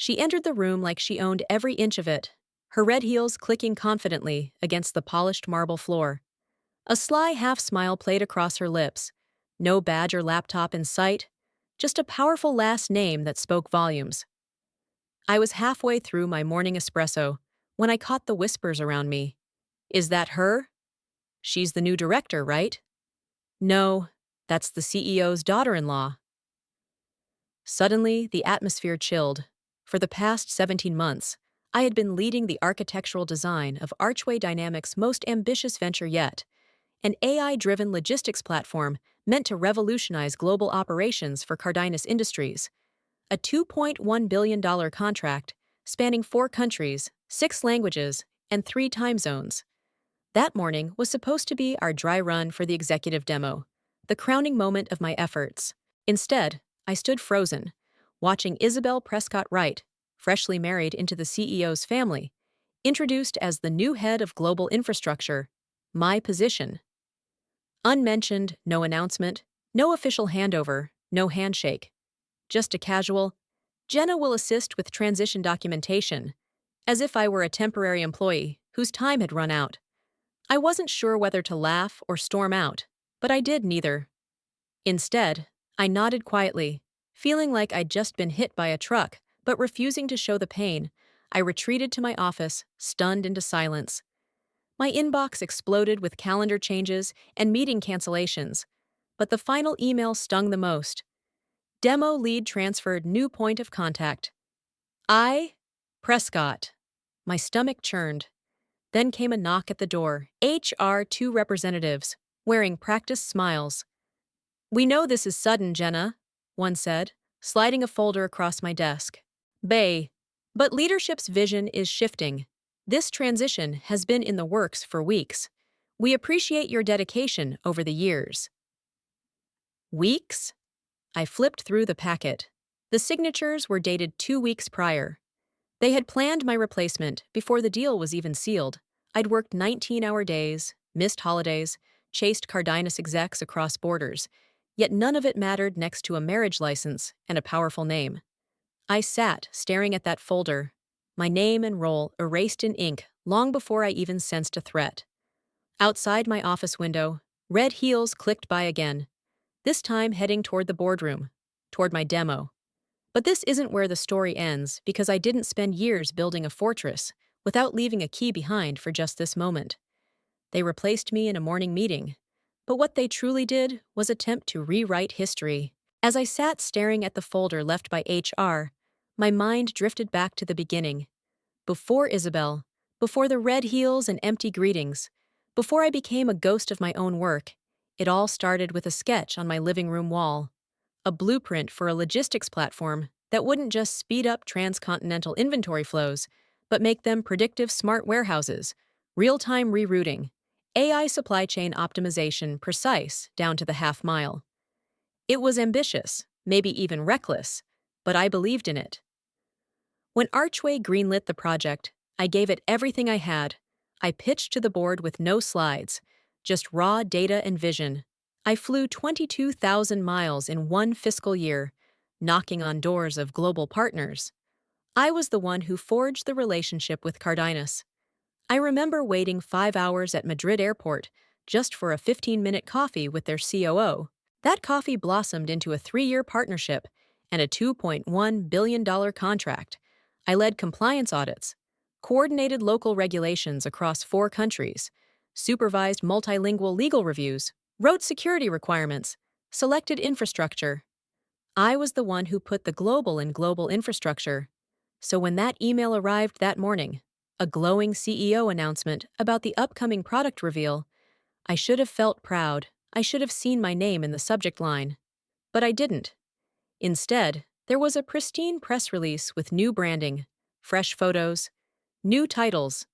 She entered the room like she owned every inch of it, her red heels clicking confidently against the polished marble floor. A sly half-smile played across her lips. No badge or laptop in sight, just a powerful last name that spoke volumes. I was halfway through my morning espresso when I caught the whispers around me. Is that her? She's the new director, right? No, that's the CEO's daughter-in-law. Suddenly, the atmosphere chilled. For the past 17 months, I had been leading the architectural design of Archway Dynamics' most ambitious venture yet, an AI-driven logistics platform meant to revolutionize global operations for Cardenas Industries. A $2.1 billion contract spanning 4 countries, 6 languages, and 3 time zones. That morning was supposed to be our dry run for the executive demo, the crowning moment of my efforts. Instead, I stood frozen, watching Isabel Prescott Wright, freshly married into the CEO's family, introduced as the new head of global infrastructure, my position. Unmentioned, no announcement, no official handover, no handshake. Just a casual, Jenna will assist with transition documentation, as if I were a temporary employee whose time had run out. I wasn't sure whether to laugh or storm out, but I did neither. Instead, I nodded quietly, feeling like I'd just been hit by a truck, but refusing to show the pain. I retreated to my office, stunned into silence. My inbox exploded with calendar changes and meeting cancellations, but the final email stung the most. Demo lead transferred, new point of contact. Prescott. My stomach churned. Then came a knock at the door. HR 2 representatives, wearing practiced smiles. We know this is sudden, Jenna, one said, sliding a folder across my desk. But leadership's vision is shifting. This transition has been in the works for weeks. We appreciate your dedication over the years. Weeks? I flipped through the packet. The signatures were dated 2 weeks prior. They had planned my replacement before the deal was even sealed. I'd worked 19-hour days, missed holidays, chased Cardenas execs across borders, yet none of it mattered next to a marriage license and a powerful name. I sat, staring at that folder, my name and role erased in ink long before I even sensed a threat. Outside my office window, red heels clicked by again, this time heading toward the boardroom, toward my demo. But this isn't where the story ends, because I didn't spend years building a fortress without leaving a key behind for just this moment. They replaced me in a morning meeting, but what they truly did was attempt to rewrite history. As I sat staring at the folder left by HR, my mind drifted back to the beginning. Before Isabel, before the red heels and empty greetings, before I became a ghost of my own work, it all started with a sketch on my living room wall. A blueprint for a logistics platform that wouldn't just speed up transcontinental inventory flows, but make them predictive smart warehouses, real-time rerouting, AI supply chain optimization precise down to the half mile. It was ambitious, maybe even reckless, but I believed in it. When Archway greenlit the project, I gave it everything I had. I pitched to the board with no slides, just raw data and vision. I flew 22,000 miles in one fiscal year, knocking on doors of global partners. I was the one who forged the relationship with Cardenas. I remember waiting 5 hours at Madrid airport just for a 15-minute coffee with their COO. That coffee blossomed into a 3-year partnership and a $2.1 billion contract. I led compliance audits, coordinated local regulations across 4 countries, supervised multilingual legal reviews, wrote security requirements, selected infrastructure. I was the one who put the global in global infrastructure. So when that email arrived that morning, a glowing CEO announcement about the upcoming product reveal, I should have felt proud. I should have seen my name in the subject line. But I didn't. Instead, there was a pristine press release with new branding, fresh photos, new titles.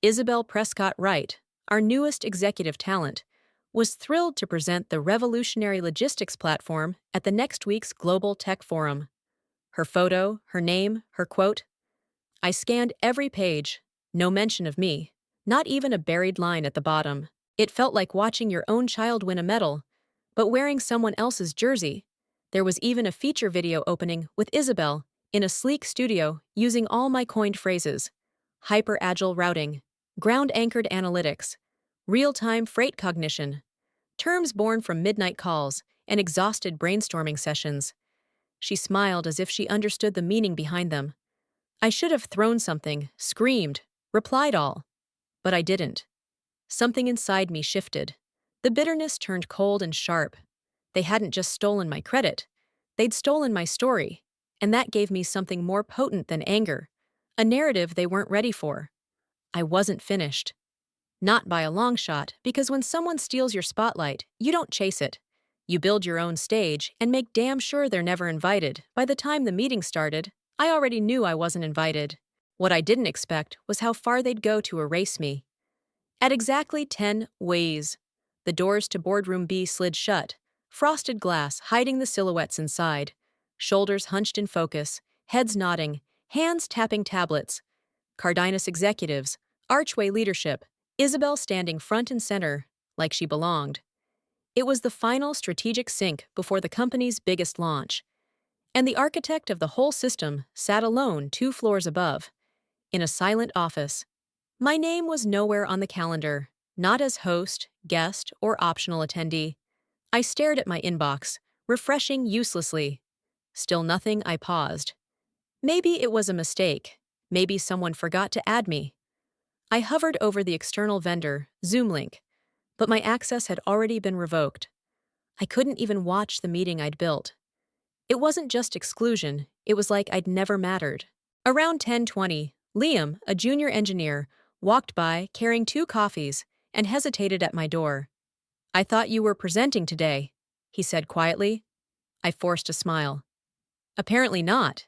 Isabel Prescott Wright, our newest executive talent, was thrilled to present the revolutionary logistics platform at the next week's Global Tech Forum. Her photo, her name, her quote. I scanned every page, no mention of me, not even a buried line at the bottom. It felt like watching your own child win a medal, but wearing someone else's jersey. There was even a feature video opening with Isabel in a sleek studio using all my coined phrases: hyper-agile routing, ground-anchored analytics, real-time freight cognition, terms born from midnight calls and exhausted brainstorming sessions. She smiled as if she understood the meaning behind them. I should have thrown something, screamed, replied all. But I didn't. Something inside me shifted. The bitterness turned cold and sharp. They hadn't just stolen my credit. They'd stolen my story. And that gave me something more potent than anger. A narrative they weren't ready for. I wasn't finished. Not by a long shot, because when someone steals your spotlight, you don't chase it. You build your own stage and make damn sure they're never invited. By the time the meeting started, I already knew I wasn't invited. What I didn't expect was how far they'd go to erase me. At exactly 10 ways, the doors to boardroom B slid shut, frosted glass hiding the silhouettes inside, shoulders hunched in focus, heads nodding, hands tapping tablets. Cardenas executives, archway leadership, Isabel standing front and center, like she belonged. It was the final strategic sync before the company's biggest launch. And the architect of the whole system sat alone 2 floors above, in a silent office. My name was nowhere on the calendar, not as host, guest, or optional attendee. I stared at my inbox, refreshing uselessly. Still nothing. I paused. Maybe it was a mistake. Maybe someone forgot to add me. I hovered over the external vendor, Zoom link, but my access had already been revoked. I couldn't even watch the meeting I'd built. It wasn't just exclusion, it was like I'd never mattered. Around 10:20, Liam, a junior engineer, walked by carrying 2 coffees and hesitated at my door. "I thought you were presenting today," he said quietly. I forced a smile. "Apparently not."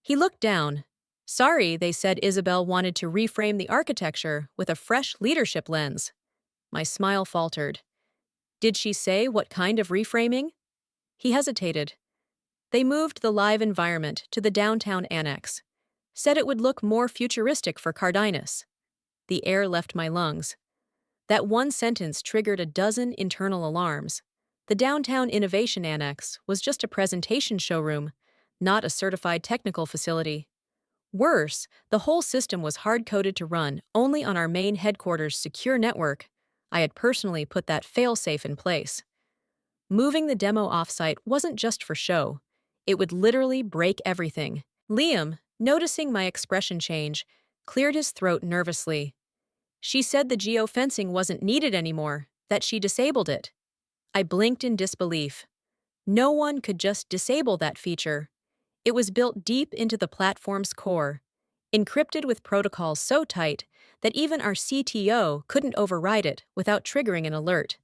He looked down. "Sorry, they said Isabel wanted to reframe the architecture with a fresh leadership lens." My smile faltered. "Did she say what kind of reframing?" He hesitated. "They moved the live environment to the downtown annex. Said it would look more futuristic for Cardenas." The air left my lungs. That one sentence triggered a dozen internal alarms. The Downtown Innovation Annex was just a presentation showroom, not a certified technical facility. Worse, the whole system was hard-coded to run only on our main headquarters' secure network. I had personally put that fail-safe in place. Moving the demo offsite wasn't just for show. It would literally break everything. Liam, noticing my expression change, cleared his throat nervously. "She said the geofencing wasn't needed anymore, that she disabled it." I blinked in disbelief. No one could just disable that feature. It was built deep into the platform's core, encrypted with protocols so tight that even our CTO couldn't override it without triggering an alert.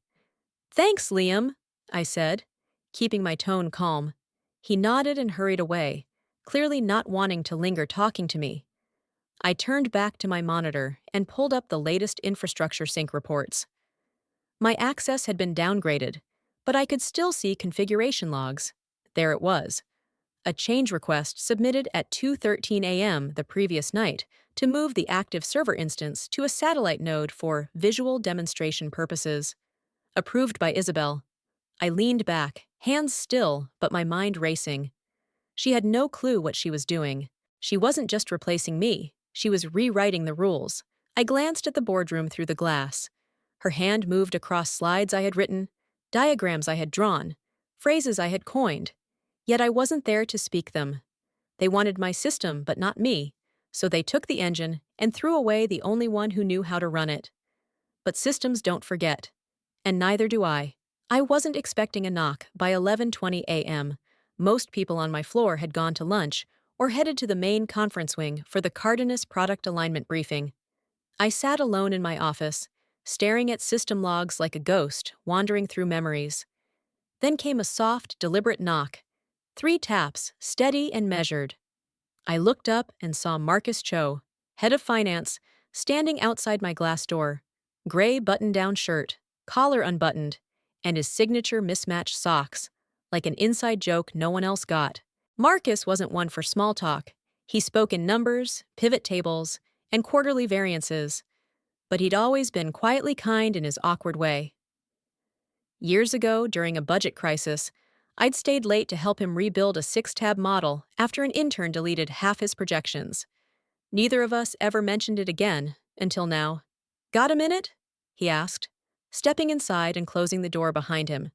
"Thanks, Liam," I said, keeping my tone calm. He nodded and hurried away, clearly not wanting to linger talking to me. I turned back to my monitor and pulled up the latest infrastructure sync reports. My access had been downgraded, but I could still see configuration logs. There it was. A change request submitted at 2:13 a.m. the previous night to move the active server instance to a satellite node for visual demonstration purposes. Approved by Isabel. I leaned back, hands still, but my mind racing. She had no clue what she was doing. She wasn't just replacing me, she was rewriting the rules. I glanced at the boardroom through the glass. Her hand moved across slides I had written, diagrams I had drawn, phrases I had coined. Yet I wasn't there to speak them. They wanted my system, but not me, so they took the engine and threw away the only one who knew how to run it. But systems don't forget. And neither do I. I wasn't expecting a knock by 11:20 a.m. Most people on my floor had gone to lunch or headed to the main conference wing for the Cardenas product alignment briefing. I sat alone in my office, staring at system logs like a ghost wandering through memories. Then came a soft, deliberate knock. 3 taps, steady and measured. I looked up and saw Marcus Cho, head of finance, standing outside my glass door. Gray button-down shirt, collar unbuttoned, and his signature mismatched socks, like an inside joke no one else got. Marcus wasn't one for small talk. He spoke in numbers, pivot tables, and quarterly variances, but he'd always been quietly kind in his awkward way. Years ago, during a budget crisis, I'd stayed late to help him rebuild a 6-tab model after an intern deleted half his projections. Neither of us ever mentioned it again, until now. "Got a minute?" he asked, stepping inside and closing the door behind him.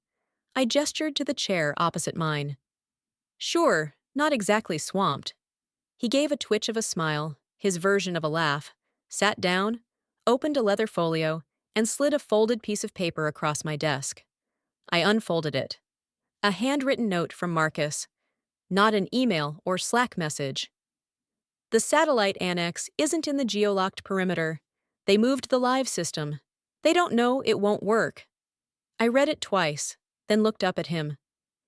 I gestured to the chair opposite mine. "Sure, not exactly swamped." He gave a twitch of a smile, his version of a laugh, sat down, opened a leather folio, and slid a folded piece of paper across my desk. I unfolded it. A handwritten note from Marcus, not an email or Slack message. "The satellite annex isn't in the geolocked perimeter. They moved the live system. They don't know it won't work." I read it twice, then looked up at him.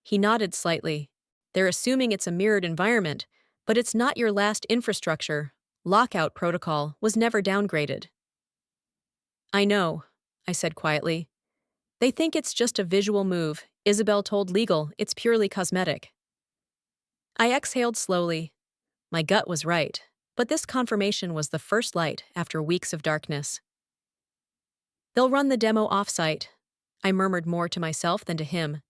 He nodded slightly. "They're assuming it's a mirrored environment, but it's not your last infrastructure. Lockout protocol was never downgraded." "I know," I said quietly. "They think it's just a visual move. Isabel told legal it's purely cosmetic." I exhaled slowly. My gut was right, but this confirmation was the first light after weeks of darkness. "They'll run the demo offsite," I murmured more to myself than to him.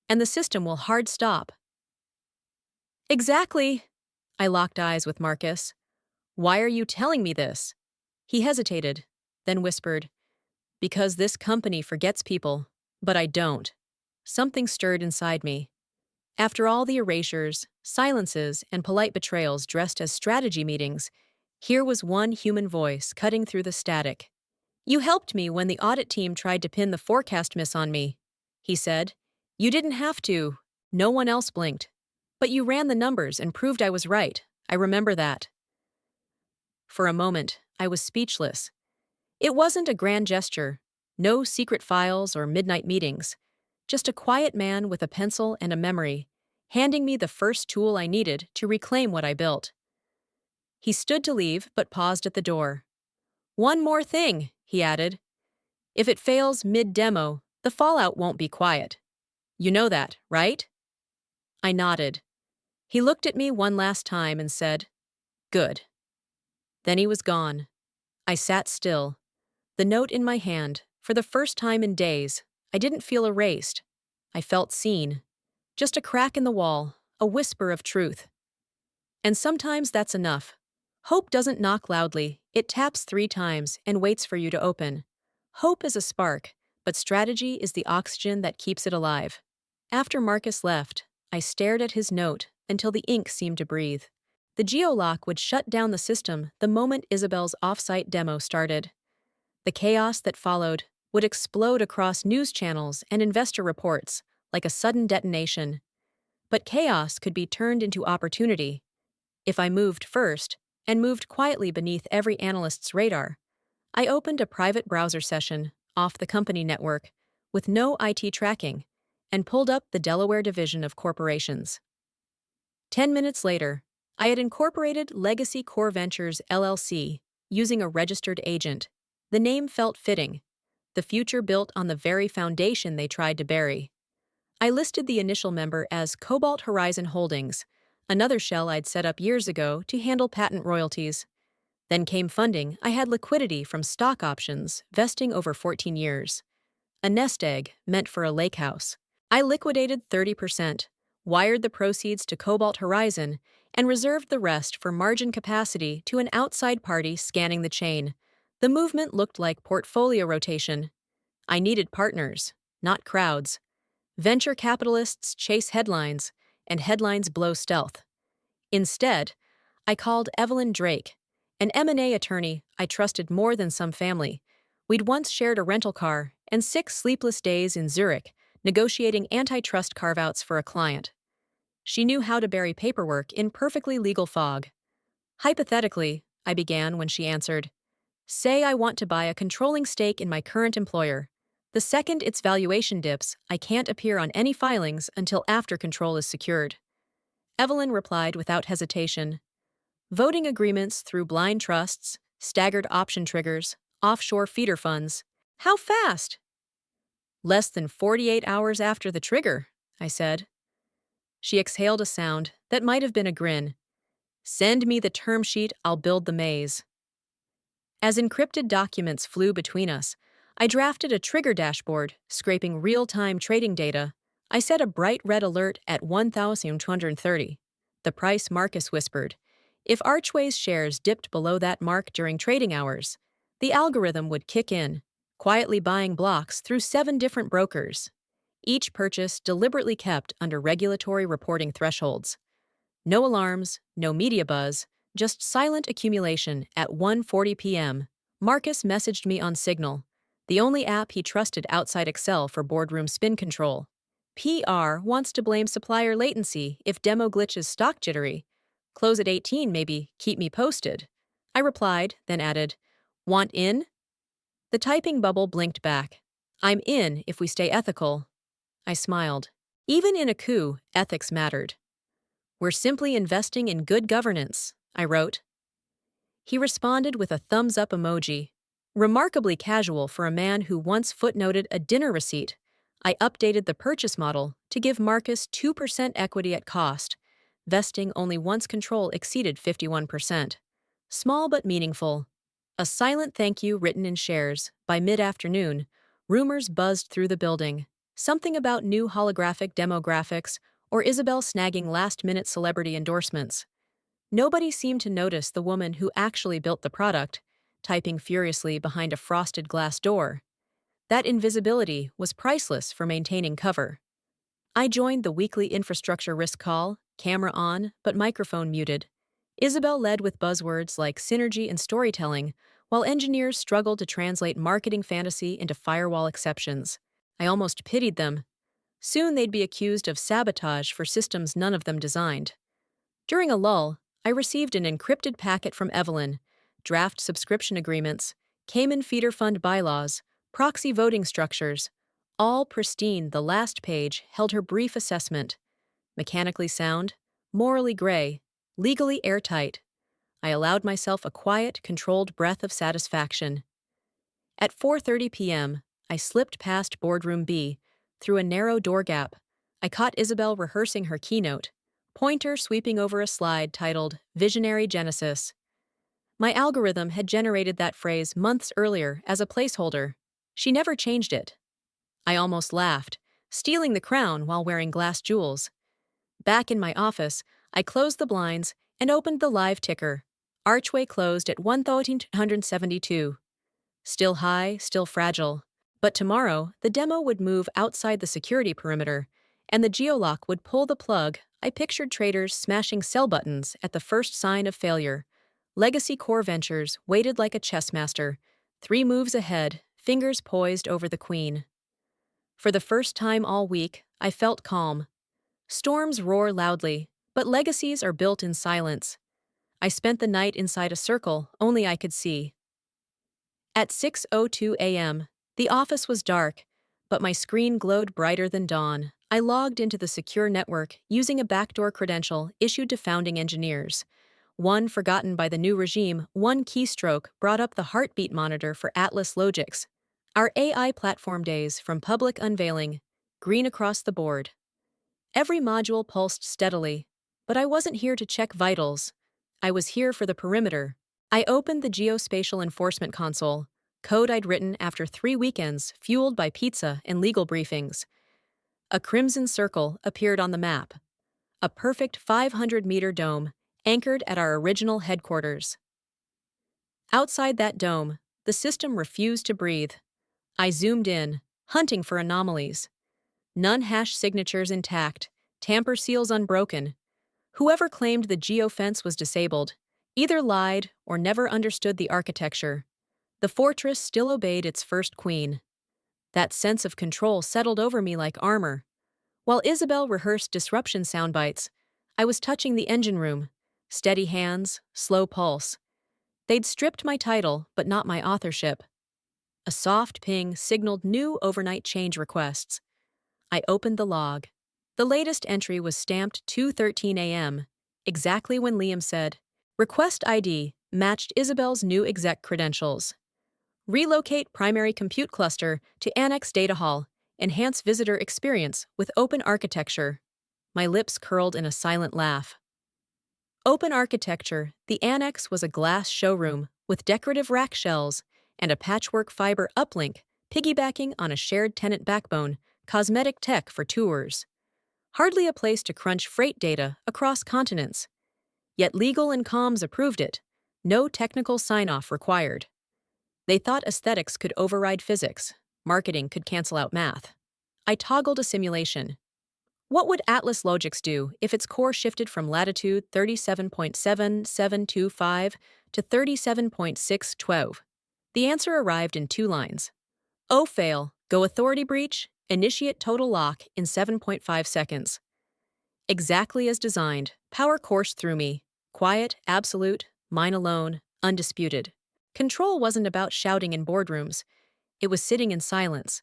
"And the system will hard stop." "Exactly." I locked eyes with Marcus. "Why are you telling me this?" He hesitated, then whispered, "Because this company forgets people, but I don't." Something stirred inside me. After all the erasures, silences, and polite betrayals dressed as strategy meetings, here was one human voice cutting through the static. "You helped me when the audit team tried to pin the forecast miss on me," he said. "You didn't have to. No one else blinked. But you ran the numbers and proved I was right. I remember that." For a moment, I was speechless. It wasn't a grand gesture. No secret files or midnight meetings. Just a quiet man with a pencil and a memory, handing me the first tool I needed to reclaim what I built. He stood to leave, but paused at the door. "One more thing," he added. "If it fails mid-demo, the fallout won't be quiet. You know that, right?" I nodded. He looked at me one last time and said, "Good." Then he was gone. I sat still, the note in my hand. For the first time in days, I didn't feel erased. I felt seen. Just a crack in the wall, a whisper of truth. And sometimes that's enough. Hope doesn't knock loudly, it taps 3 times and waits for you to open. Hope is a spark, but strategy is the oxygen that keeps it alive. After Marcus left, I stared at his note until the ink seemed to breathe. The geolock would shut down the system the moment Isabel's off-site demo started. The chaos that followed would explode across news channels and investor reports like a sudden detonation. But chaos could be turned into opportunity. If I moved first, and moved quietly beneath every analyst's radar, I opened a private browser session off the company network with no IT tracking and pulled up the Delaware Division of Corporations. 10 minutes later, I had incorporated Legacy Core Ventures LLC using a registered agent. The name felt fitting, the future built on the very foundation they tried to bury. I listed the initial member as Cobalt Horizon Holdings, another shell I'd set up years ago to handle patent royalties. Then came funding. I had liquidity from stock options vesting over 14 years. A nest egg meant for a lake house. I liquidated 30%, wired the proceeds to Cobalt Horizon, and reserved the rest for margin capacity to an outside party scanning the chain. The movement looked like portfolio rotation. I needed partners, not crowds. Venture capitalists chase headlines, and headlines blow stealth. Instead, I called Evelyn Drake, an M&A attorney I trusted more than some family. We'd once shared a rental car and 6 sleepless days in Zurich negotiating antitrust carve-outs for a client. She knew how to bury paperwork in perfectly legal fog. "Hypothetically," I began when she answered, "say I want to buy a controlling stake in my current employer. The second its valuation dips, I can't appear on any filings until after control is secured." Evelyn replied without hesitation, "Voting agreements through blind trusts, staggered option triggers, offshore feeder funds. How fast?" "Less than 48 hours after the trigger," I said. She exhaled a sound that might have been a grin. "Send me the term sheet, I'll build the maze." As encrypted documents flew between us, I drafted a trigger dashboard, scraping real-time trading data. I set a bright red alert at 1,230. The price, Marcus whispered. If Archway's shares dipped below that mark during trading hours, the algorithm would kick in, quietly buying blocks through 7 different brokers, each purchase deliberately kept under regulatory reporting thresholds. No alarms, no media buzz, just silent accumulation at 1:40 p.m. Marcus messaged me on Signal, the only app he trusted outside Excel for boardroom spin control. PR wants to blame supplier latency if demo glitches stock jittery. Close at 18 maybe, keep me posted. I replied, then added, Want in? The typing bubble blinked back. I'm in if we stay ethical. I smiled. Even in a coup, ethics mattered. We're simply investing in good governance, I wrote. He responded with a thumbs-up emoji. Remarkably casual for a man who once footnoted a dinner receipt. I updated the purchase model to give Marcus 2% equity at cost, vesting only once control exceeded 51%. Small but meaningful. A silent thank you written in shares. By mid-afternoon, rumors buzzed through the building. Something about new holographic demographics or Isabel snagging last-minute celebrity endorsements. Nobody seemed to notice the woman who actually built the product, typing furiously behind a frosted glass door. That invisibility was priceless for maintaining cover. I joined the weekly infrastructure risk call, camera on, but microphone muted. Isabel led with buzzwords like synergy and storytelling, while engineers struggled to translate marketing fantasy into firewall exceptions. I almost pitied them. Soon they'd be accused of sabotage for systems none of them designed. During a lull, I received an encrypted packet from Evelyn, draft subscription agreements, Cayman feeder fund bylaws, proxy voting structures. All pristine, the last page held her brief assessment. Mechanically sound, morally gray, legally airtight. I allowed myself a quiet, controlled breath of satisfaction. At 4:30 p.m., I slipped past Boardroom B, through a narrow door gap. I caught Isabel rehearsing her keynote, pointer sweeping over a slide titled Visionary Genesis. My algorithm had generated that phrase months earlier as a placeholder. She never changed it. I almost laughed, stealing the crown while wearing glass jewels. Back in my office, I closed the blinds and opened the live ticker. Archway closed at 1,272. Still high, still fragile. But tomorrow, the demo would move outside the security perimeter, and the geolock would pull the plug. I pictured traders smashing sell buttons at the first sign of failure. Legacy Core Ventures waited like a chess master, 3 moves ahead, fingers poised over the queen. For the first time all week, I felt calm. Storms roar loudly, but legacies are built in silence. I spent the night inside a circle only I could see. At 6:02 a.m., the office was dark, but my screen glowed brighter than dawn. I logged into the secure network using a backdoor credential issued to founding engineers. One forgotten by the new regime, one keystroke brought up the heartbeat monitor for Atlas Logix. Our AI platform days from public unveiling, green across the board. Every module pulsed steadily, but I wasn't here to check vitals. I was here for the perimeter. I opened the geospatial enforcement console, code I'd written after 3 weekends fueled by pizza and legal briefings. A crimson circle appeared on the map. A perfect 500-meter dome anchored at our original headquarters. Outside that dome, the system refused to breathe. I zoomed in, hunting for anomalies. None hash signatures intact, tamper seals unbroken. Whoever claimed the geofence was disabled either lied or never understood the architecture. The fortress still obeyed its first queen. That sense of control settled over me like armor. While Isabel rehearsed disruption soundbites, I was touching the engine room. Steady hands, slow pulse. They'd stripped my title, but not my authorship. A soft ping signaled new overnight change requests. I opened the log. The latest entry was stamped 2:13 a.m., exactly when Liam said, Request ID matched Isabel's new exec credentials. Relocate primary compute cluster to Annex Data Hall. Enhance visitor experience with open architecture. My lips curled in a silent laugh. Open architecture, the Annex was a glass showroom with decorative rack shells and a patchwork fiber uplink piggybacking on a shared tenant backbone cosmetic tech for tours. Hardly a place to crunch freight data across continents. Yet legal and comms approved it. No technical sign-off required. They thought aesthetics could override physics. Marketing could cancel out math. I toggled a simulation. What would Atlas Logix do if its core shifted from latitude 37.7725 to 37.612? The answer arrived in 2 lines. Oh, fail. Go authority breach. Initiate total lock in 7.5 seconds. Exactly as designed, power coursed through me. Quiet, absolute, mine alone, undisputed. Control wasn't about shouting in boardrooms. It was sitting in silence,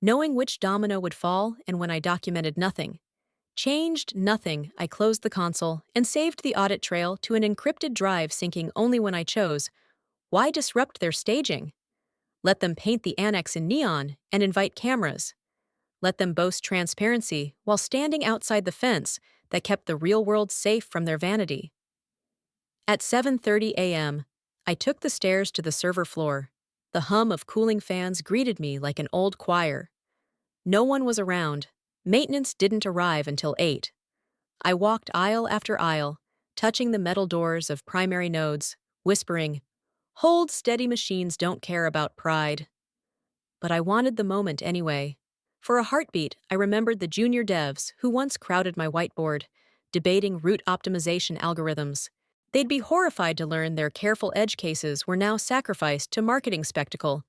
knowing which domino would fall and when I documented nothing. Changed nothing, I closed the console and saved the audit trail to an encrypted drive syncing only when I chose. Why disrupt their staging? Let them paint the annex in neon and invite cameras. Let them boast transparency while standing outside the fence that kept the real world safe from their vanity. At 7:30 a.m., I took the stairs to the server floor. The hum of cooling fans greeted me like an old choir. No one was around. Maintenance didn't arrive until 8. I walked aisle after aisle, touching the metal doors of primary nodes, whispering, "Hold steady, machines don't care about pride." But I wanted the moment anyway. For a heartbeat, I remembered the junior devs who once crowded my whiteboard, debating route optimization algorithms. They'd be horrified to learn their careful edge cases were now sacrificed to marketing spectacle.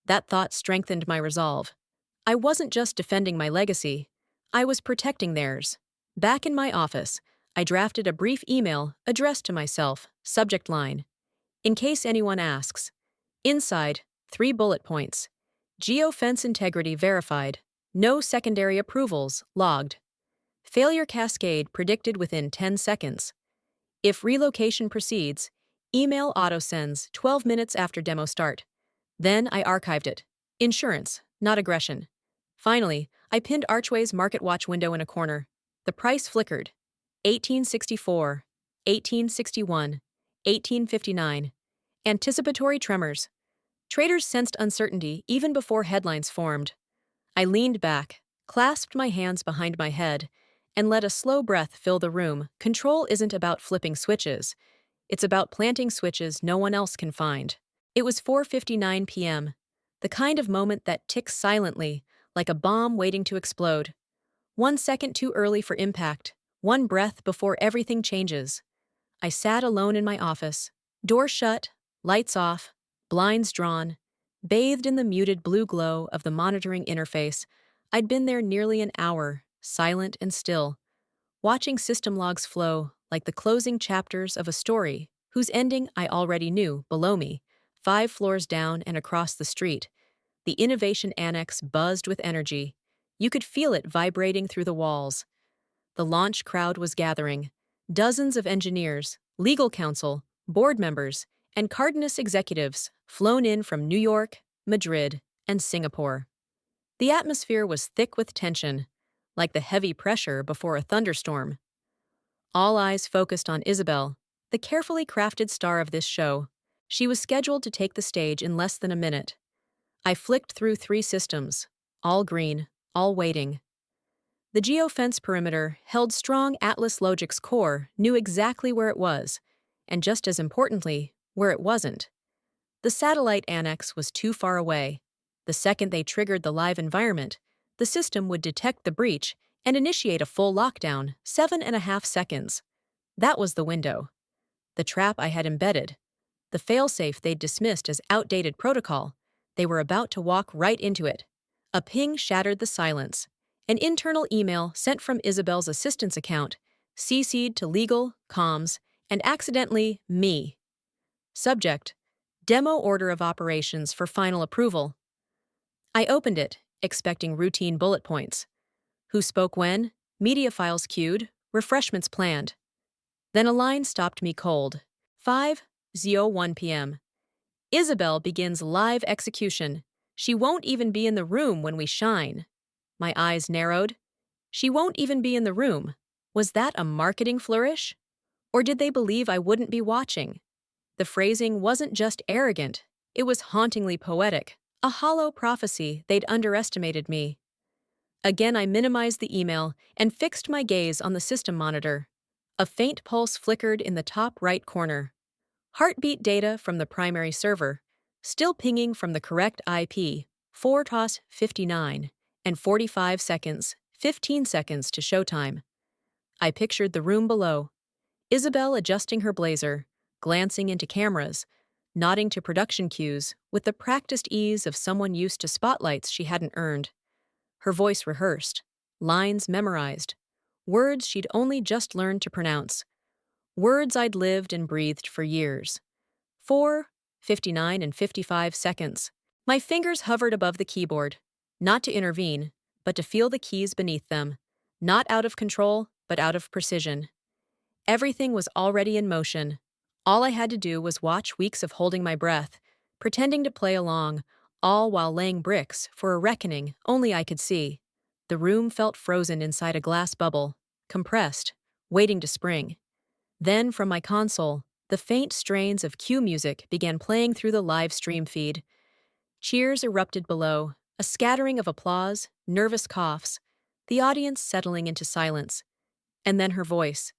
That thought strengthened my resolve. I wasn't just defending my legacy, I was protecting theirs. Back in my office, I drafted a brief email addressed to myself, subject line. In case anyone asks. Inside, 3 bullet points. Geofence integrity verified. No secondary approvals logged. Failure cascade predicted within 10 seconds. If relocation proceeds, email autosends 12 minutes after demo start. Then I archived it. Insurance, not aggression. Finally, I pinned Archway's Market Watch window in a corner. The price flickered. 1864, 1861, 1859. Anticipatory tremors. Traders sensed uncertainty even before headlines formed. I leaned back, clasped my hands behind my head, and let a slow breath fill the room. Control isn't about flipping switches. It's about planting switches no one else can find. It was 4:59 p.m., the kind of moment that ticks silently, like a bomb waiting to explode. 1 second too early for impact, one breath before everything changes. I sat alone in my office, door shut, lights off, blinds drawn, bathed in the muted blue glow of the monitoring interface. I'd been there nearly an hour, silent and still, watching system logs flow like the closing chapters of a story whose ending I already knew. Below me, 5 floors down and across the street, the Innovation Annex buzzed with energy. You could feel it vibrating through the walls. The launch crowd was gathering. Dozens of engineers, legal counsel, board members, and Cardenas executives flown in from New York, Madrid, and Singapore. The atmosphere was thick with tension, like the heavy pressure before a thunderstorm. All eyes focused on Isabel, the carefully crafted star of this show. She was scheduled to take the stage in less than a minute. I flicked through 3 systems, all green, all waiting. The geofence perimeter held strong. Atlas Logix core knew exactly where it was, and just as importantly, where it wasn't. The satellite annex was too far away. The second they triggered the live environment, the system would detect the breach and initiate a full lockdown, 7.5 seconds. That was the window. The trap I had embedded. The failsafe they'd dismissed as outdated protocol. They were about to walk right into it. A ping shattered the silence. An internal email sent from Isabel's assistant's account, CC'd to legal, comms, and accidentally me. Subject: Demo order of operations for final approval. I opened it, expecting routine bullet points. Who spoke when? Media files queued, refreshments planned. Then a line stopped me cold. 5:01 p.m. Isabel begins live execution. She won't even be in the room when we shine. My eyes narrowed. She won't even be in the room. Was that a marketing flourish? Or did they believe I wouldn't be watching? The phrasing wasn't just arrogant, it was hauntingly poetic, a hollow prophecy they'd underestimated me. Again, I minimized the email and fixed my gaze on the system monitor. A faint pulse flickered in the top right corner. Heartbeat data from the primary server, still pinging from the correct IP, 4-59, and 45 seconds, 15 seconds to showtime. I pictured the room below. Isabel adjusting her blazer, glancing into cameras, nodding to production cues with the practiced ease of someone used to spotlights she hadn't earned. Her voice rehearsed, lines memorized, words she'd only just learned to pronounce, words I'd lived and breathed for years. 4:59 and 55 seconds. My fingers hovered above the keyboard, not to intervene, but to feel the keys beneath them, not out of control, but out of precision. Everything was already in motion. All I had to do was watch weeks of holding my breath, pretending to play along, all while laying bricks for a reckoning only I could see. The room felt frozen inside a glass bubble, compressed, waiting to spring. Then, from my console, the faint strains of cue music began playing through the live stream feed. Cheers erupted below, a scattering of applause, nervous coughs, the audience settling into silence. And then her voice.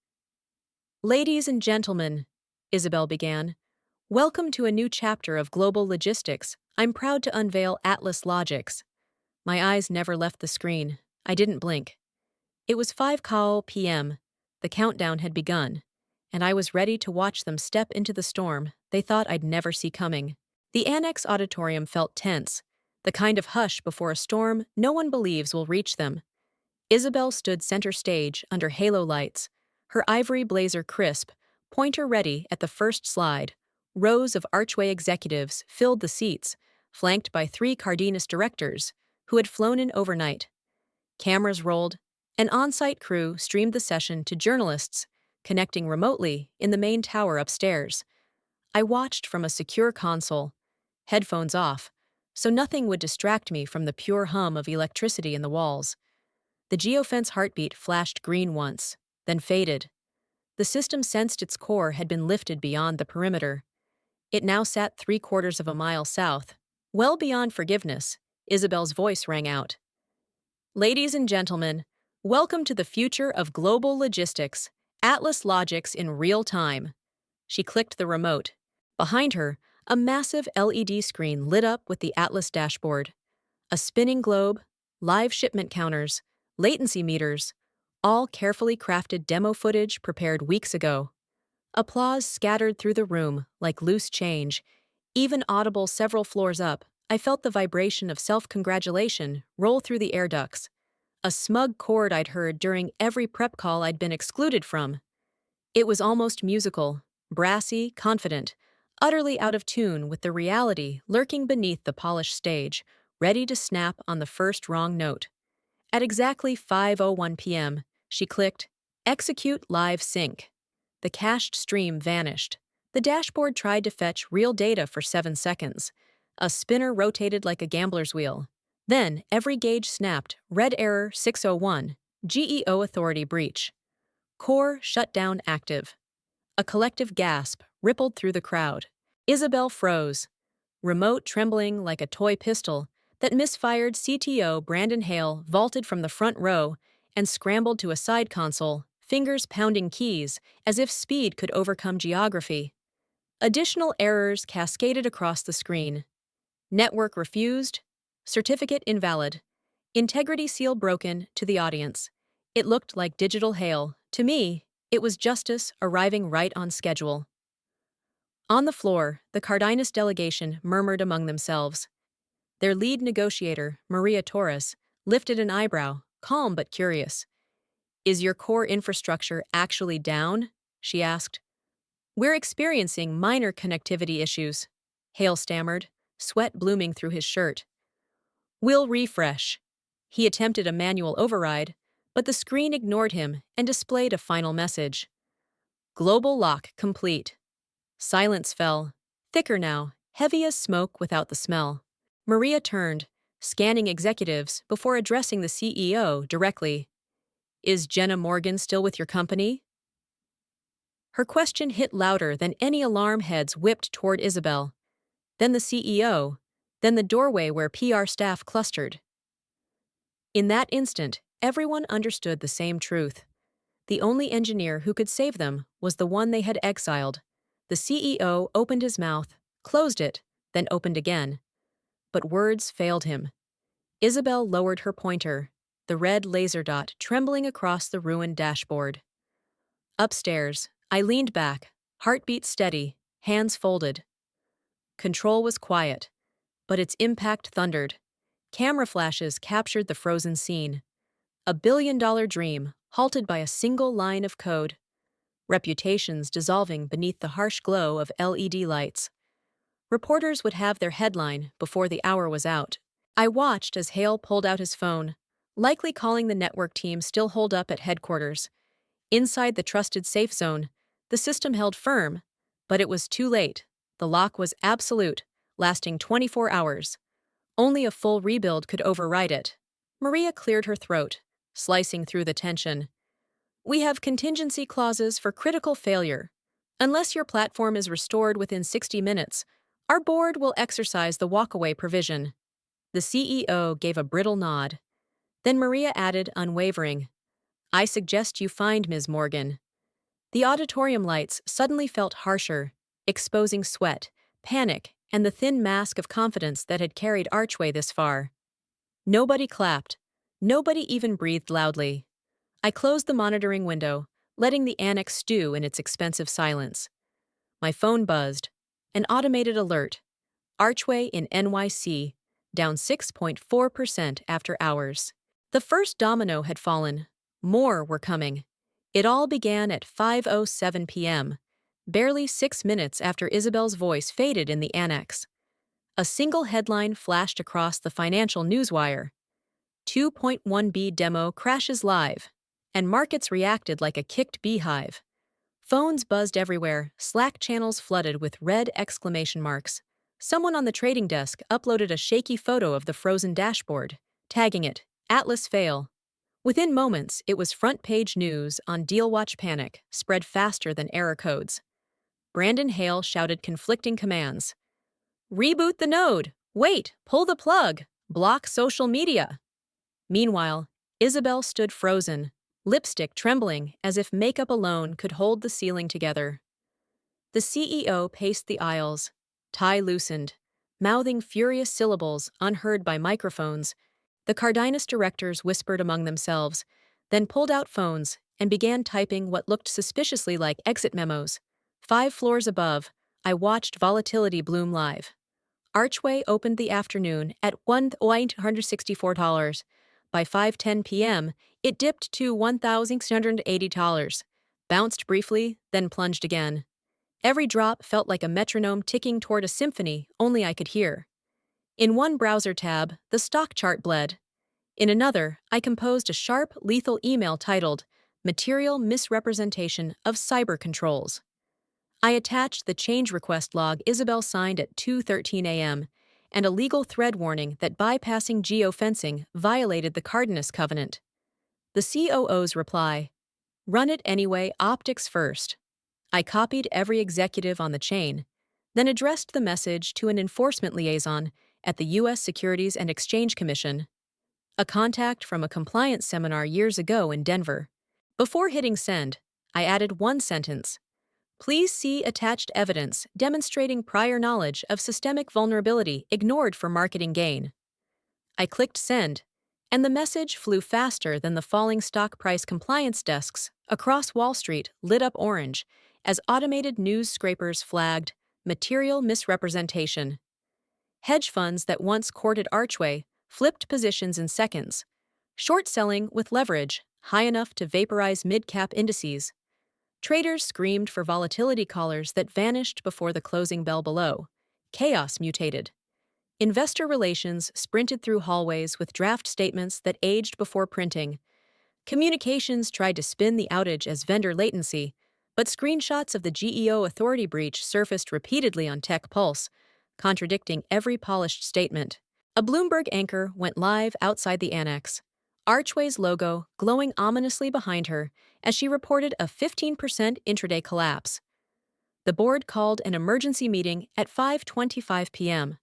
"Ladies and gentlemen," Isabel began, "welcome to a new chapter of global logistics. I'm proud to unveil Atlas Logics." My eyes never left the screen. I didn't blink. It was 5 p.m. The countdown had begun, and I was ready to watch them step into the storm they thought I'd never see coming. The annex auditorium felt tense, the kind of hush before a storm no one believes will reach them. Isabel stood center stage under halo lights, her ivory blazer crisp, pointer ready at the first slide. Rows of archway executives filled the seats, flanked by 3 Cardenas directors who had flown in overnight. Cameras rolled. An on-site crew streamed the session to journalists, connecting remotely in the main tower upstairs. I watched from a secure console, headphones off, so nothing would distract me from the pure hum of electricity in the walls. The geofence heartbeat flashed green once, then faded. The system sensed its core had been lifted beyond the perimeter. It now sat 3/4 of a mile south. Well beyond forgiveness, Isabel's voice rang out. "Ladies and gentlemen, welcome to the future of global logistics, Atlas Logics in real time." She clicked the remote. Behind her, a massive LED screen lit up with the Atlas dashboard. A spinning globe, live shipment counters, latency meters, all carefully crafted demo footage prepared weeks ago. Applause scattered through the room like loose change, even audible several floors up. I felt the vibration of self-congratulation roll through the air ducts, a smug chord I'd heard during every prep call I'd been excluded from. It was almost musical, brassy, confident, utterly out of tune with the reality lurking beneath the polished stage, ready to snap on the first wrong note. At exactly 5:01 p.m., she clicked, "Execute Live Sync." The cached stream vanished. The dashboard tried to fetch real data for 7 seconds. A spinner rotated like a gambler's wheel. Then, every gauge snapped, red error 601, GEO authority breach. Core shutdown active. A collective gasp rippled through the crowd. Isabel froze, remote trembling like a toy pistol that misfired. CTO Brandon Hale vaulted from the front row and scrambled to a side console, fingers pounding keys as if speed could overcome geography. Additional errors cascaded across the screen. Network refused, certificate invalid, integrity seal broken to the audience. It looked like digital hail. To me, it was justice arriving right on schedule. On the floor, the Cardenas delegation murmured among themselves. Their lead negotiator, Maria Torres, lifted an eyebrow, calm but curious. "Is your core infrastructure actually down?" she asked. "We're experiencing minor connectivity issues," Hale stammered, sweat blooming through his shirt. "We'll refresh." He attempted a manual override, but the screen ignored him and displayed a final message. "Global lock complete." Silence fell, thicker now, heavy as smoke without the smell. Maria turned, scanning executives before addressing the CEO directly. "Is Jenna Morgan still with your company?" Her question hit louder than any alarm heads whipped toward Isabel. Then the CEO, then the doorway where PR staff clustered. In that instant, everyone understood the same truth. The only engineer who could save them was the one they had exiled. The CEO opened his mouth, closed it, then opened again. But words failed him. Isabel lowered her pointer, the red laser dot trembling across the ruined dashboard. Upstairs, I leaned back, heartbeat steady, hands folded. Control was quiet, but its impact thundered. Camera flashes captured the frozen scene. A billion-dollar dream, halted by a single line of code. Reputations dissolving beneath the harsh glow of LED lights. Reporters would have their headline before the hour was out. I watched as Hale pulled out his phone, likely calling the network team still holed up at headquarters. Inside the trusted safe zone, the system held firm, but it was too late. The lock was absolute, lasting 24 hours. Only a full rebuild could override it. Maria cleared her throat, slicing through the tension. We have contingency clauses for critical failure. Unless your platform is restored within 60 minutes, our board will exercise the walkaway provision. The CEO gave a brittle nod. Then Maria added, unwavering, I suggest you find Ms. Morgan. The auditorium lights suddenly felt harsher, exposing sweat, panic, and the thin mask of confidence that had carried Archway this far. Nobody clapped. Nobody even breathed loudly. I closed the monitoring window, letting the annex stew in its expensive silence. My phone buzzed. An automated alert. Archway in NYC, down 6.4% after hours. The first domino had fallen. More were coming. It all began at 5:07 p.m., barely 6 minutes after Isabel's voice faded in the annex. A single headline flashed across the financial newswire. 2.1B demo crashes live, and markets reacted like a kicked beehive. Phones buzzed everywhere, Slack channels flooded with red exclamation marks. Someone on the trading desk uploaded a shaky photo of the frozen dashboard, tagging it, Atlas fail. Within moments, it was front-page news on DealWatch panic, spread faster than error codes. Brandon Hale shouted conflicting commands. Reboot the node! Wait! Pull the plug! Block social media! Meanwhile, Isabel stood frozen, lipstick trembling as if makeup alone could hold the ceiling together. The CEO paced the aisles, tie loosened, mouthing furious syllables unheard by microphones. The Cardenas directors whispered among themselves, then pulled out phones and began typing what looked suspiciously like exit memos. 5 floors above, I watched volatility bloom live. Archway opened the afternoon at $1,864. By 5:10 p.m., it dipped to $1,680, bounced briefly, then plunged again. Every drop felt like a metronome ticking toward a symphony only I could hear. In one browser tab, the stock chart bled. In another, I composed a sharp, lethal email titled, Material Misrepresentation of Cyber Controls. I attached the change request log Isabel signed at 2:13 a.m., and a legal thread warning that bypassing geofencing violated the Cardenas covenant. The COO's reply, Run it anyway, optics first. I copied every executive on the chain, then addressed the message to an enforcement liaison at the U.S. Securities and Exchange Commission, a contact from a compliance seminar years ago in Denver. Before hitting send, I added one sentence. Please see attached evidence demonstrating prior knowledge of systemic vulnerability ignored for marketing gain. I clicked send, and the message flew faster than the falling stock price compliance desks across Wall Street lit up orange as automated news scrapers flagged material misrepresentation. Hedge funds that once courted Archway flipped positions in seconds, short selling with leverage high enough to vaporize mid-cap indices. Traders screamed for volatility collars that vanished before the closing bell below. Chaos mutated. Investor relations sprinted through hallways with draft statements that aged before printing. Communications tried to spin the outage as vendor latency, but screenshots of the GEO authority breach surfaced repeatedly on Tech Pulse, contradicting every polished statement. A Bloomberg anchor went live outside the annex, Archway's logo glowing ominously behind her as she reported a 15% intraday collapse. The board called an emergency meeting at 5:25 p.m.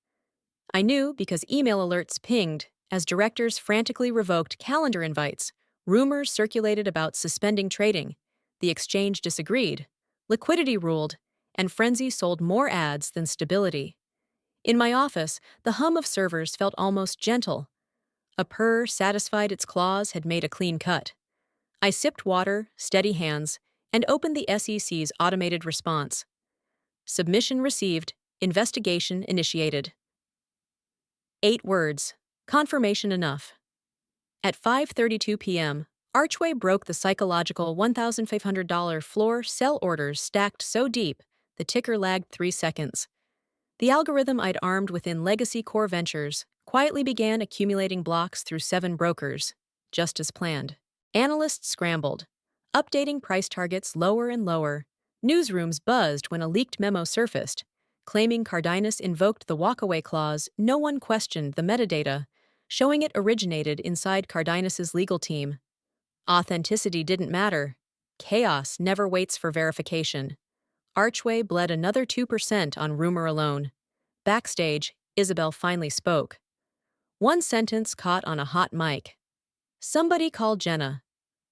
I knew because email alerts pinged As directors frantically revoked calendar invites, rumors circulated about suspending trading. The exchange disagreed, liquidity ruled, and frenzy sold more ads than stability. In my office, the hum of servers felt almost gentle. A purr satisfied its claws had made a clean cut. I sipped water, steady hands, and opened the SEC's automated response. Submission received, investigation initiated. 8 words. Confirmation enough. At 5:32 p.m., Archway broke the psychological $1,500 floor sell orders stacked so deep, the ticker lagged 3 seconds. The algorithm I'd armed within Legacy Core Ventures quietly began accumulating blocks through 7 brokers, just as planned. Analysts scrambled, updating price targets lower and lower. Newsrooms buzzed when a leaked memo surfaced, claiming Cardenas invoked the walkaway clause. No one questioned the metadata, showing it originated inside Cardenas's legal team. Authenticity didn't matter. Chaos never waits for verification. Archway bled another 2% on rumor alone. Backstage, Isabel finally spoke. One sentence caught on a hot mic. Somebody called Jenna.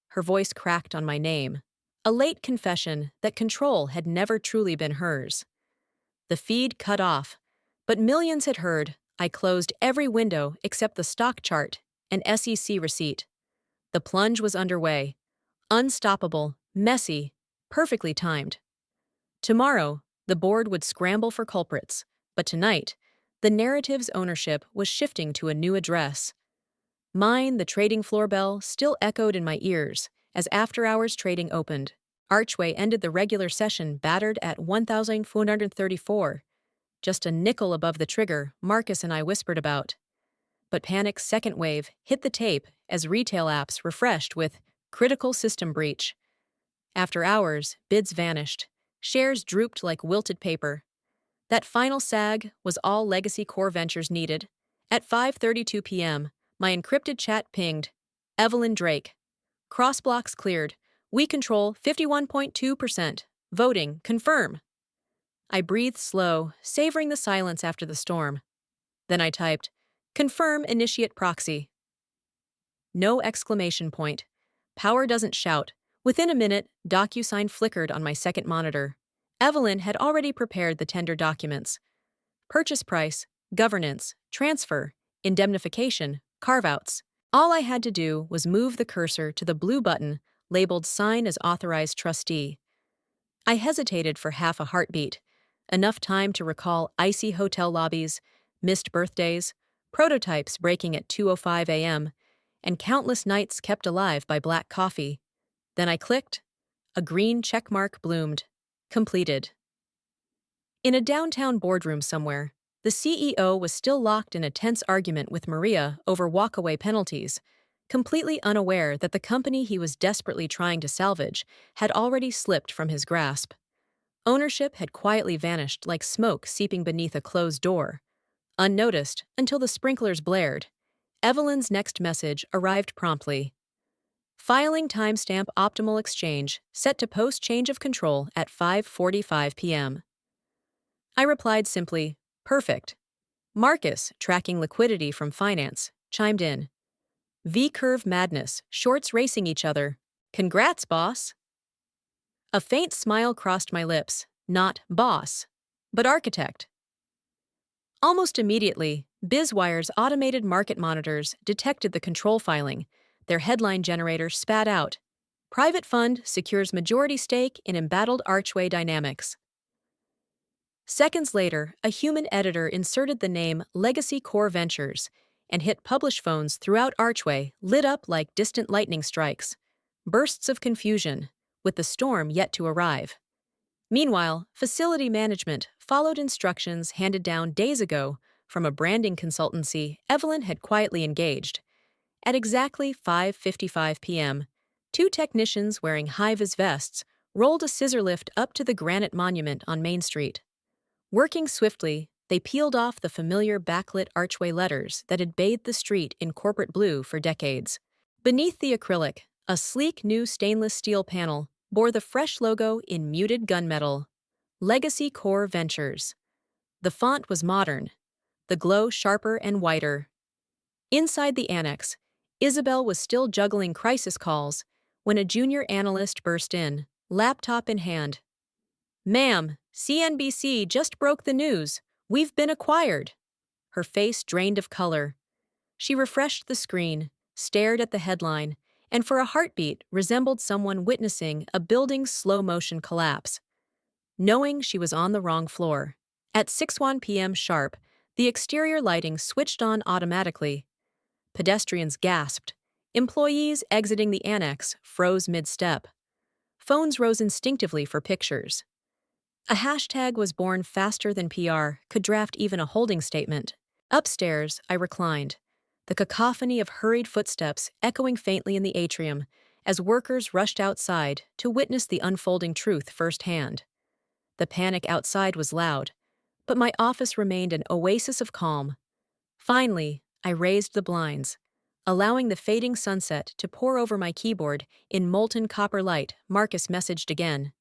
Her voice cracked on my name. A late confession that control had never truly been hers. The feed cut off, but millions had heard. I closed every window except the stock chart and SEC receipt. The plunge was underway. Unstoppable, messy, perfectly timed. Tomorrow, the board would scramble for culprits, but tonight, the narrative's ownership was shifting to a new address. Mine, the trading floor bell, still echoed in my ears as after-hours trading opened. Archway ended the regular session battered at 1,434, just a nickel above the trigger Marcus and I whispered about. But panic's second wave hit the tape as retail apps refreshed with critical system breach. After hours, bids vanished. Shares drooped like wilted paper. That final sag was all Legacy Core Ventures needed. At 5:32 p.m., my encrypted chat pinged, Evelyn Drake. Cross blocks cleared. We control 51.2%. Voting, confirm. I breathed slow, savoring the silence after the storm. Then I typed, confirm initiate proxy. No exclamation point. Power doesn't shout. Within a minute, DocuSign flickered on my second monitor. Evelyn had already prepared the tender documents. Purchase price, governance, transfer, indemnification, carve-outs. All I had to do was move the cursor to the blue button labeled Sign as Authorized Trustee. I hesitated for half a heartbeat, enough time to recall icy hotel lobbies, missed birthdays, prototypes breaking at 2:05 a.m., and countless nights kept alive by black coffee. Then I clicked. A green checkmark bloomed. Completed. In a downtown boardroom somewhere, the CEO was still locked in a tense argument with Maria over walkaway penalties, completely unaware that the company he was desperately trying to salvage had already slipped from his grasp. Ownership had quietly vanished like smoke seeping beneath a closed door. Unnoticed until the sprinklers blared, Evelyn's next message arrived promptly. Filing timestamp optimal exchange set to post change of control at 5:45 p.m. I replied simply, perfect. Marcus, tracking liquidity from finance, chimed in. V-curve madness, shorts racing each other. Congrats, boss. A faint smile crossed my lips, not boss, but architect. Almost immediately, BizWire's automated market monitors detected the control filing. Their headline generator spat out. Private fund secures majority stake in embattled Archway Dynamics. Seconds later, a human editor inserted the name Legacy Core Ventures and hit publish. Phones throughout Archway lit up like distant lightning strikes. Bursts of confusion, with the storm yet to arrive. Meanwhile, facility management followed instructions handed down days ago from a branding consultancy Evelyn had quietly engaged. At exactly 5:55 p.m., 2 technicians wearing high-vis vests rolled a scissor lift up to the granite monument on Main Street. Working swiftly, they peeled off the familiar backlit archway letters that had bathed the street in corporate blue for decades. Beneath the acrylic, a sleek new stainless steel panel bore the fresh logo in muted gunmetal. Legacy Core Ventures. The font was modern, the glow sharper and whiter. Inside the annex, Isabel was still juggling crisis calls when a junior analyst burst in, laptop in hand. "Ma'am, CNBC just broke the news. We've been acquired." Her face drained of color. She refreshed the screen, stared at the headline, and for a heartbeat resembled someone witnessing a building's slow-motion collapse. Knowing she was on the wrong floor. At 6:01 p.m. sharp, the exterior lighting switched on automatically. Pedestrians gasped. Employees exiting the annex froze mid-step. Phones rose instinctively for pictures. A hashtag was born faster than PR could draft even a holding statement. Upstairs, I reclined, the cacophony of hurried footsteps echoing faintly in the atrium as workers rushed outside to witness the unfolding truth firsthand. The panic outside was loud, but my office remained an oasis of calm. Finally, I raised the blinds, allowing the fading sunset to pour over my keyboard in molten copper light. Marcus messaged again.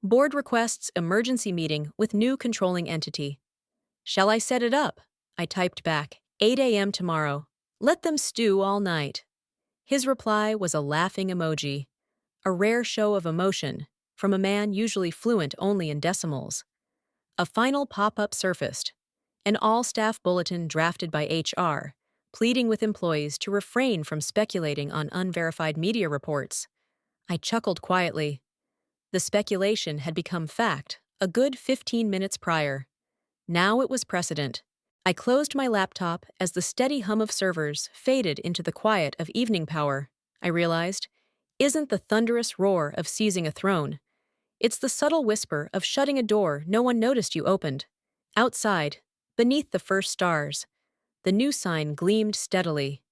"Board requests emergency meeting with new controlling entity." "Shall I set it up?" I typed back, 8 a.m. tomorrow. "Let them stew all night." His reply was a laughing emoji, a rare show of emotion from a man usually fluent only in decimals. A final pop-up surfaced, an all-staff bulletin drafted by HR, pleading with employees to refrain from speculating on unverified media reports. I chuckled quietly. The speculation had become fact a good 15 minutes prior. Now it was precedent. I closed my laptop as the steady hum of servers faded into the quiet of evening power. I realized, isn't the thunderous roar of seizing a throne. It's the subtle whisper of shutting a door no one noticed you opened. Outside, beneath the first stars, the new sign gleamed steadily,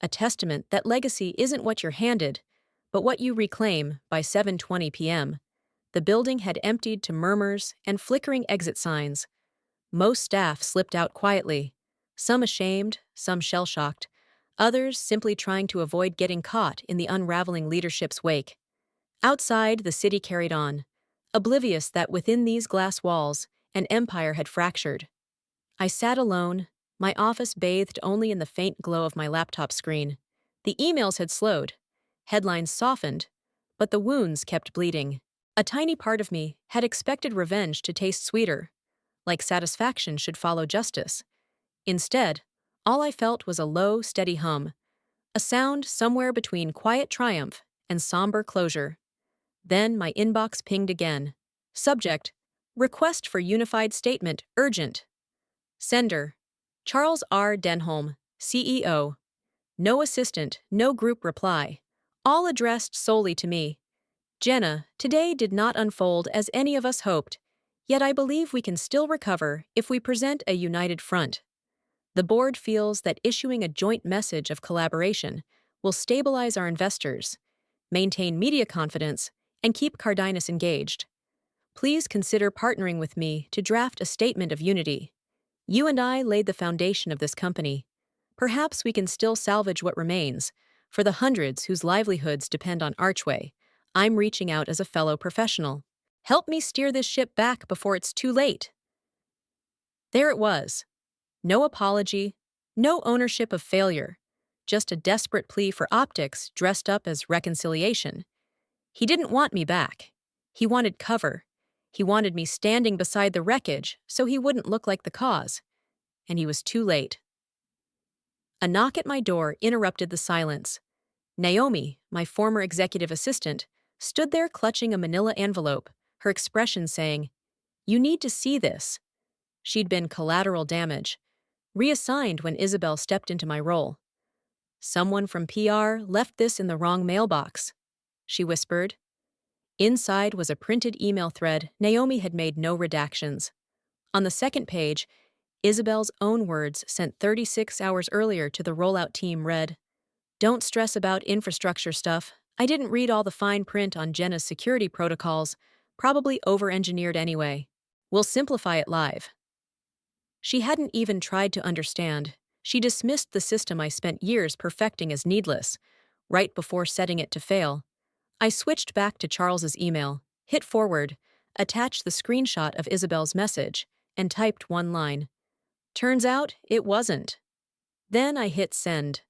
a testament that legacy isn't what you're handed, but what you reclaim. By 7:20 p.m., the building had emptied to murmurs and flickering exit signs. Most staff slipped out quietly, some ashamed, some shell-shocked, others simply trying to avoid getting caught in the unraveling leadership's wake. Outside, the city carried on, oblivious that within these glass walls, an empire had fractured. I sat alone, my office bathed only in the faint glow of my laptop screen. The emails had slowed, headlines softened, but the wounds kept bleeding. A tiny part of me had expected revenge to taste sweeter, like satisfaction should follow justice. Instead, all I felt was a low, steady hum, a sound somewhere between quiet triumph and somber closure. Then my inbox pinged again. Subject: Request for Unified Statement, urgent. Sender: Charles R. Denholm, CEO. No assistant, no group reply. All addressed solely to me. Jenna, today did not unfold as any of us hoped, yet I believe we can still recover if we present a united front. The board feels that issuing a joint message of collaboration will stabilize our investors, maintain media confidence, and keep Cardenas engaged. Please consider partnering with me to draft a statement of unity. You and I laid the foundation of this company. Perhaps we can still salvage what remains. For the hundreds whose livelihoods depend on Archway, I'm reaching out as a fellow professional. Help me steer this ship back before it's too late. There it was. No apology, no ownership of failure, just a desperate plea for optics dressed up as reconciliation. He didn't want me back. He wanted cover. He wanted me standing beside the wreckage so he wouldn't look like the cause. And he was too late. A knock at my door interrupted the silence. Naomi, my former executive assistant, stood there clutching a manila envelope, her expression saying, "You need to see this." She'd been collateral damage, reassigned when Isabel stepped into my role. "Someone from PR left this in the wrong mailbox," she whispered. Inside was a printed email thread Naomi had made no redactions. On the second page, Isabel's own words sent 36 hours earlier to the rollout team read, "Don't stress about infrastructure stuff. I didn't read all the fine print on Jenna's security protocols, probably over-engineered anyway. We'll simplify it live." She hadn't even tried to understand. She dismissed the system I spent years perfecting as needless, right before setting it to fail. I switched back to Charles's email, hit forward, attached the screenshot of Isabel's message, and typed one line. Turns out, it wasn't. Then I hit send.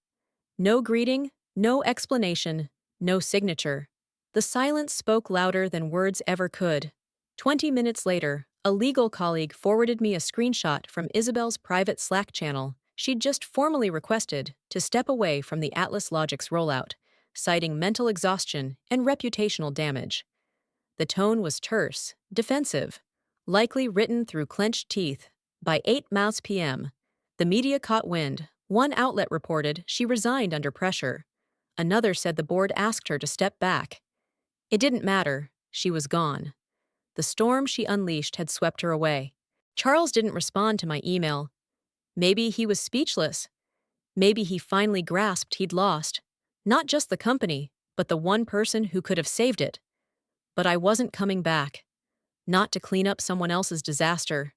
No greeting, no explanation, no signature. The silence spoke louder than words ever could. 20 minutes later, a legal colleague forwarded me a screenshot from Isabel's private Slack channel. She'd just formally requested to step away from the Atlas Logix rollout, citing mental exhaustion and reputational damage. The tone was terse, defensive, likely written through clenched teeth. By 8 p.m., the media caught wind. One outlet reported she resigned under pressure. Another said the board asked her to step back. It didn't matter. She was gone. The storm she unleashed had swept her away. Charles didn't respond to my email. Maybe he was speechless. Maybe he finally grasped he'd lost. Not just the company, but the one person who could have saved it. But I wasn't coming back. Not to clean up someone else's disaster.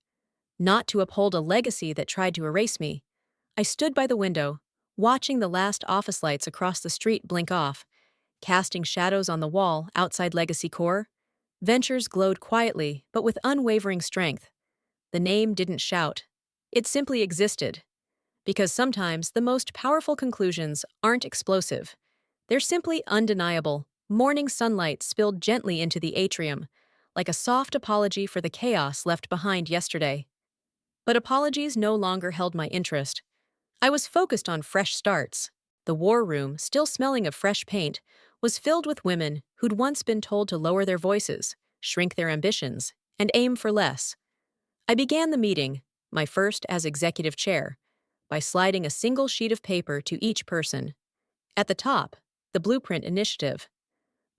Not to uphold a legacy that tried to erase me. I stood by the window, watching the last office lights across the street blink off, casting shadows on the wall outside Legacy Core. Ventures glowed quietly, but with unwavering strength. The name didn't shout. It simply existed. Because sometimes the most powerful conclusions aren't explosive. They're simply undeniable. Morning sunlight spilled gently into the atrium, like a soft apology for the chaos left behind yesterday. But apologies no longer held my interest. I was focused on fresh starts. The war room, still smelling of fresh paint, was filled with women who'd once been told to lower their voices, shrink their ambitions, and aim for less. I began the meeting, my first as executive chair, by sliding a single sheet of paper to each person. At the top, the Blueprint Initiative.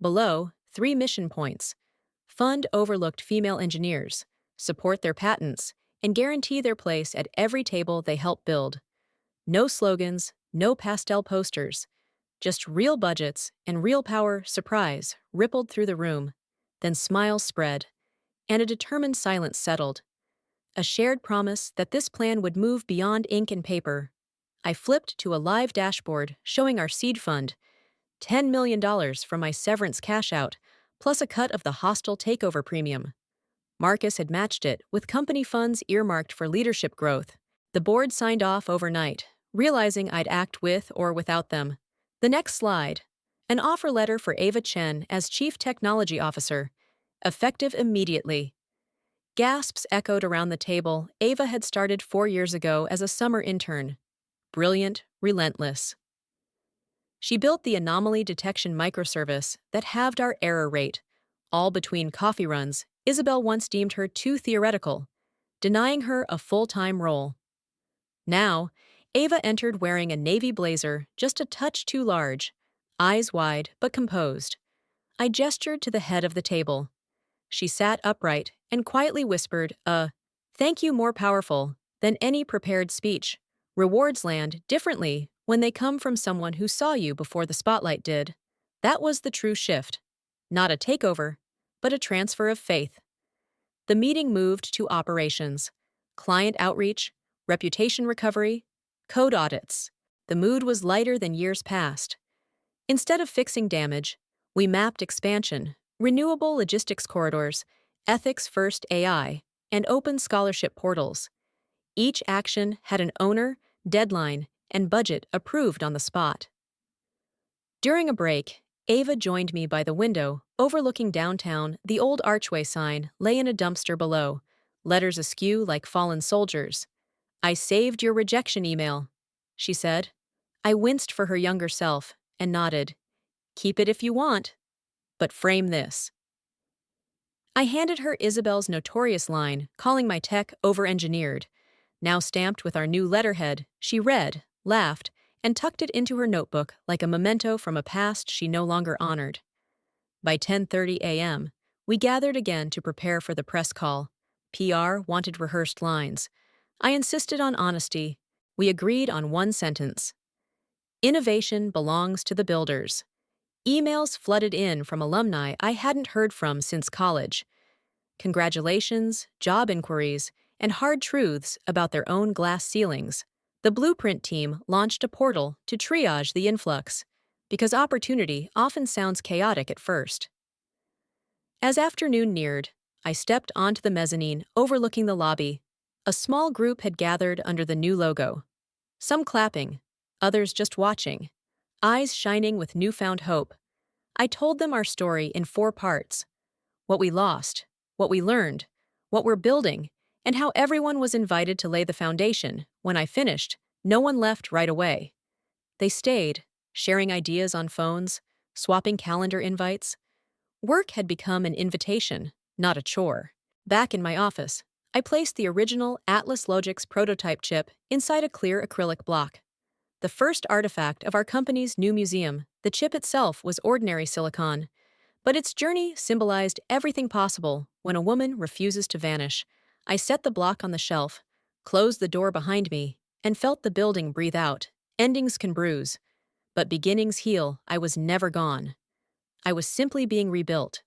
Below, 3 mission points. Fund overlooked female engineers, support their patents, and guarantee their place at every table they help build. No slogans, no pastel posters. Just real budgets and real power, surprise, rippled through the room. Then smiles spread, and a determined silence settled. A shared promise that this plan would move beyond ink and paper. I flipped to a live dashboard showing our seed fund, $10 million from my severance cash out, plus a cut of the hostile takeover premium. Marcus had matched it with company funds earmarked for leadership growth. The board signed off overnight, realizing I'd act with or without them. The next slide. An offer letter for Ava Chen as Chief Technology Officer. Effective immediately. Gasps echoed around the table. Ava had started 4 years ago as a summer intern. Brilliant, relentless. She built the anomaly detection microservice that halved our error rate. All between coffee runs, Isabel once deemed her too theoretical, denying her a full-time role. Now, Ava entered wearing a navy blazer just a touch too large, eyes wide but composed. I gestured to the head of the table. She sat upright and quietly whispered, thank you more powerful than any prepared speech. Rewards land differently when they come from someone who saw you before the spotlight did. That was the true shift. Not a takeover, but a transfer of faith. The meeting moved to operations, client outreach, reputation recovery, code audits. The mood was lighter than years past. Instead of fixing damage, we mapped expansion, renewable logistics corridors, ethics-first AI, and open scholarship portals. Each action had an owner, deadline, and budget approved on the spot. During a break, Ava joined me by the window, overlooking downtown. The old archway sign lay in a dumpster below, letters askew like fallen soldiers. I saved your rejection email, she said. I winced for her younger self and nodded. Keep it if you want, but frame this. I handed her Isabel's notorious line, calling my tech over-engineered. Now stamped with our new letterhead, she read, laughed, and tucked it into her notebook like a memento from a past she no longer honored. By 10:30 a.m., we gathered again to prepare for the press call. PR wanted rehearsed lines. I insisted on honesty. We agreed on one sentence. Innovation belongs to the builders. Emails flooded in from alumni I hadn't heard from since college. Congratulations, job inquiries, and hard truths about their own glass ceilings. The Blueprint team launched a portal to triage the influx, because opportunity often sounds chaotic at first. As afternoon neared, I stepped onto the mezzanine overlooking the lobby. A small group had gathered under the new logo. some clapping, others just watching, eyes shining with newfound hope. I told them our story in 4 parts: what we lost, what we learned, what we're building, and how everyone was invited to lay the foundation. When I finished, no one left right away. They stayed, sharing ideas on phones, swapping calendar invites. Work had become an invitation, not a chore. Back in my office, I placed the original Atlas Logix prototype chip inside a clear acrylic block. The first artifact of our company's new museum, the chip itself was ordinary silicon, but its journey symbolized everything possible when a woman refuses to vanish. I set the block on the shelf, closed the door behind me, and felt the building breathe out. Endings can bruise, but beginnings heal. I was never gone. I was simply being rebuilt.